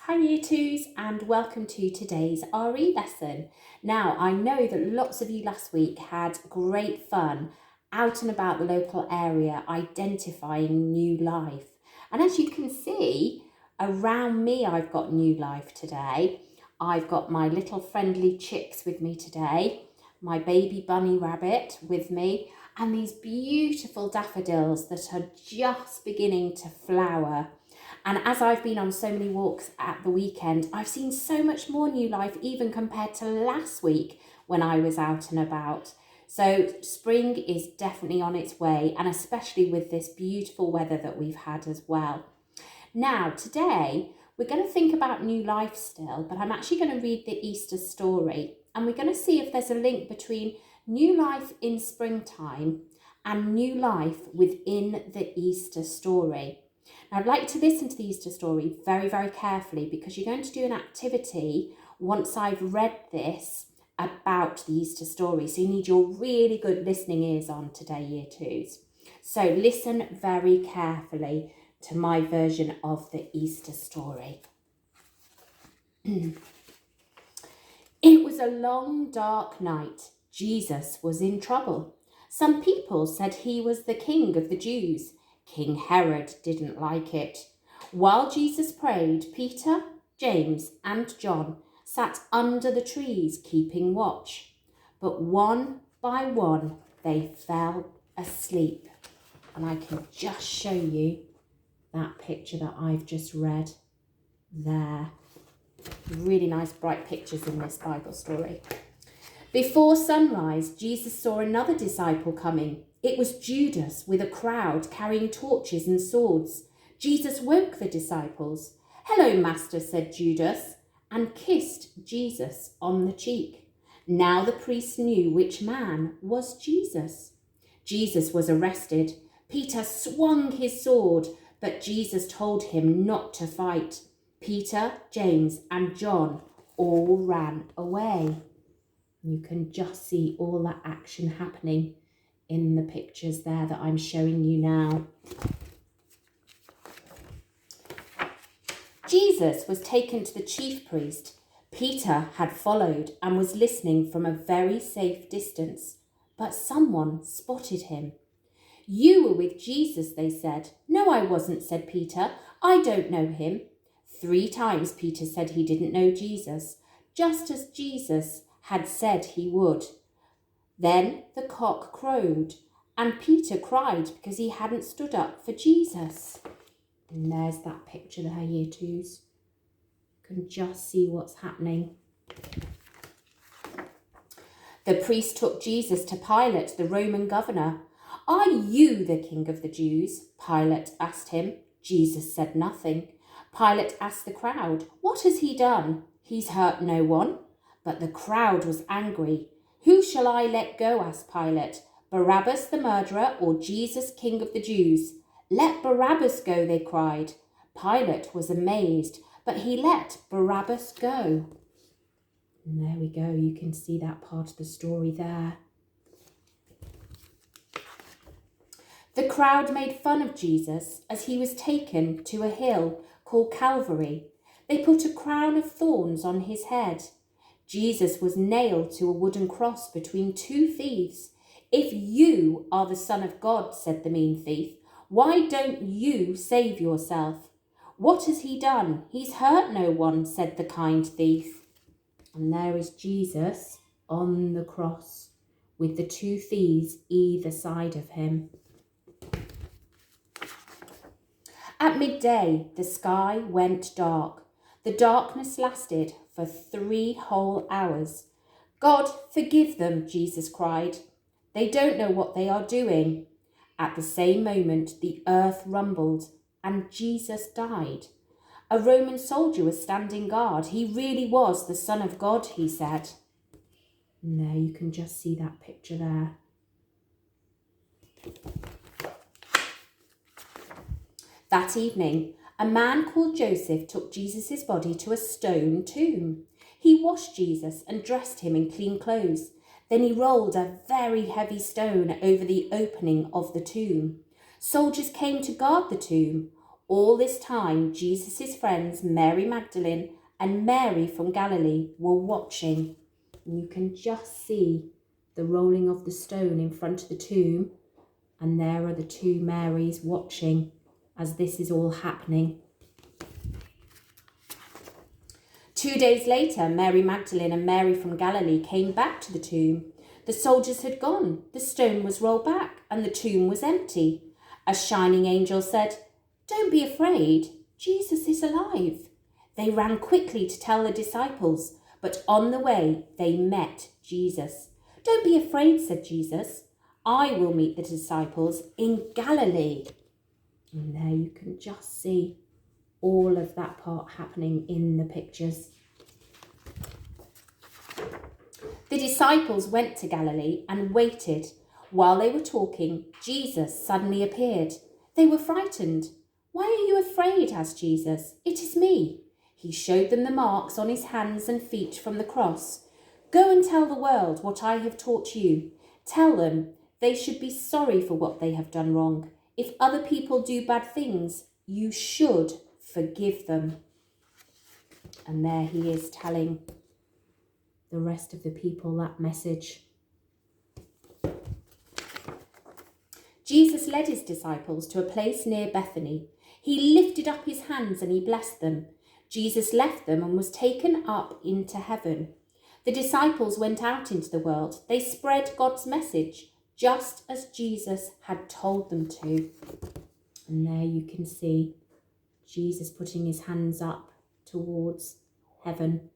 Hi Year 2s and welcome to today's RE lesson. Now I know that lots of you last week had great fun out and about the local area identifying new life. And as you can see around me I've got new life today. I've got my little friendly chicks with me today, my baby bunny rabbit with me, and these beautiful daffodils that are just beginning to flower. And as I've been on so many walks at the weekend, I've seen so much more new life even compared to last week when I was out and about. So spring is definitely on its way, and especially with this beautiful weather that we've had as well. Now, today, we're going to think about new life still, but I'm actually going to read the Easter story, and we're going to see if there's a link between new life in springtime and new life within the Easter story. Now, I'd like to listen to the Easter story very, very carefully because you're going to do an activity once I've read this about the Easter story. So you need your really good listening ears on today, Year 2s. So listen very carefully to my version of the Easter story. It was a long, dark night. Jesus was in trouble. Some people said he was the king of the Jews. King Herod didn't like it. While Jesus prayed, Peter, James, and John sat under the trees keeping watch. But one by one, they fell asleep. And I can just show you that picture that I've just read there. Really nice bright pictures in this Bible story. Before sunrise, Jesus saw another disciple coming. It was Judas with a crowd carrying torches and swords. Jesus woke the disciples. "Hello, Master," said Judas, and kissed Jesus on the cheek. Now the priests knew which man was Jesus. Jesus was arrested. Peter swung his sword, but Jesus told him not to fight. Peter, James, and John all ran away. You can just see all that action happening in the pictures there that I'm showing you now. Jesus was taken to the chief priest. Peter had followed and was listening from a very safe distance, but someone spotted him. "You were with Jesus," they said. "No, I wasn't," said Peter. "I don't know him." 3 times Peter said he didn't know Jesus, just as Jesus had said he would. Then the cock crowed, and Peter cried because he hadn't stood up for Jesus. And there's that picture there, Year 2s. You can just see what's happening. The priest took Jesus to Pilate, the Roman governor. "Are you the king of the Jews?" Pilate asked him. Jesus said nothing. Pilate asked the crowd, "What has he done?" "He's hurt no one." But the crowd was angry. "Who shall I let go?" asked Pilate. "Barabbas the murderer or Jesus, king of the Jews?" "Let Barabbas go," they cried. Pilate was amazed, but he let Barabbas go. And there we go, you can see that part of the story there. The crowd made fun of Jesus as he was taken to a hill called Calvary. They put a crown of thorns on his head. Jesus was nailed to a wooden cross between 2 thieves. "If you are the Son of God," said the mean thief, "why don't you save yourself?" "What has he done? He's hurt no one," said the kind thief. And there is Jesus on the cross with the 2 thieves either side of him. At midday, the sky went dark. The darkness lasted for 3 whole hours. "God, forgive them," Jesus cried. "They don't know what they are doing." At the same moment, the earth rumbled and Jesus died. A Roman soldier was standing guard. "He really was the Son of God," he said. And there you can just see that picture there. That evening, a man called Joseph took Jesus' body to a stone tomb. He washed Jesus and dressed him in clean clothes. Then he rolled a very heavy stone over the opening of the tomb. Soldiers came to guard the tomb. All this time, Jesus' friends, Mary Magdalene and Mary from Galilee, were watching. And you can just see the rolling of the stone in front of the tomb. And there are the two Marys watching as this is all happening. 2 days later, Mary Magdalene and Mary from Galilee came back to the tomb. The soldiers had gone, the stone was rolled back, and the tomb was empty. A shining angel said, "Don't be afraid, Jesus is alive." They ran quickly to tell the disciples, but on the way they met Jesus. "Don't be afraid," said Jesus. "I will meet the disciples in Galilee." And there you can just see all of that part happening in the pictures. The disciples went to Galilee and waited. While they were talking, Jesus suddenly appeared. They were frightened. "Why are you afraid?" asked Jesus. "It is me." He showed them the marks on his hands and feet from the cross. "Go and tell the world what I have taught you. Tell them they should be sorry for what they have done wrong. If other people do bad things, you should forgive them." And there he is telling the rest of the people that message. Jesus led his disciples to a place near Bethany. He lifted up his hands and he blessed them. Jesus left them and was taken up into heaven. The disciples went out into the world. They spread God's message just as Jesus had told them to. And there you can see Jesus putting his hands up towards heaven.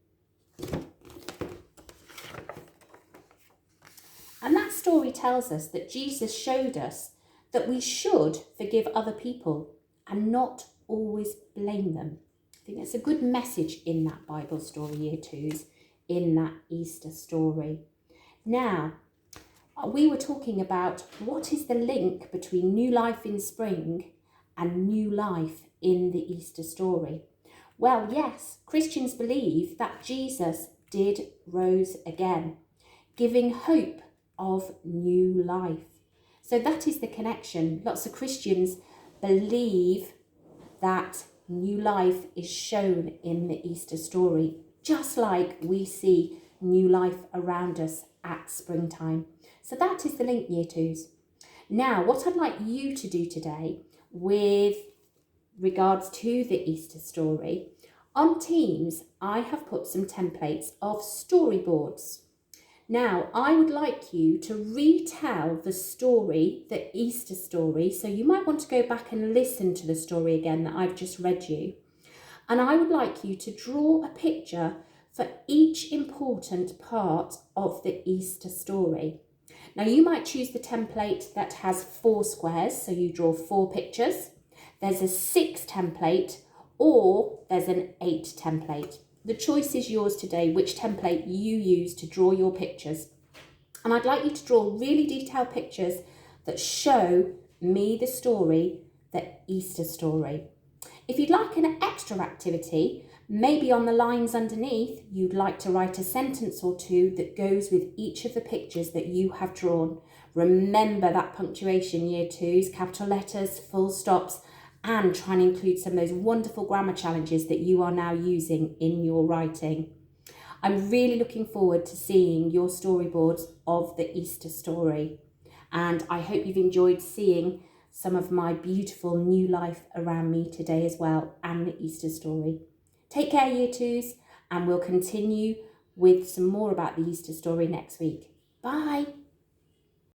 And that story tells us that Jesus showed us that we should forgive other people and not always blame them. I think that's a good message in that Bible story, Year 2s, in that Easter story. Now, we were talking about what is the link between new life in spring and new life in the Easter story. Well, yes, Christians believe that Jesus did rose again, giving hope of new life. So that is the connection. Lots of Christians believe that new life is shown in the Easter story, just like we see new life around us at springtime. So that is the link, Year 2s. Now, what I'd like you to do today with regards to the Easter story, on Teams, I have put some templates of storyboards. Now, I would like you to retell the story, the Easter story. So you might want to go back and listen to the story again that I've just read you. And I would like you to draw a picture for each important part of the Easter story. Now, you might choose the template that has 4 squares, so you draw 4 pictures. There's a 6 template, or there's an 8 template. The choice is yours today, which template you use to draw your pictures. And I'd like you to draw really detailed pictures that show me the story, the Easter story. If you'd like an extra activity, maybe on the lines underneath, you'd like to write a sentence or 2 that goes with each of the pictures that you have drawn. Remember that punctuation, Year 2s, capital letters, full stops, and try and include some of those wonderful grammar challenges that you are now using in your writing. I'm really looking forward to seeing your storyboards of the Easter story. And I hope you've enjoyed seeing some of my beautiful new life around me today as well, and the Easter story. Take care, Year 2s, and we'll continue with some more about the Easter story next week. Bye.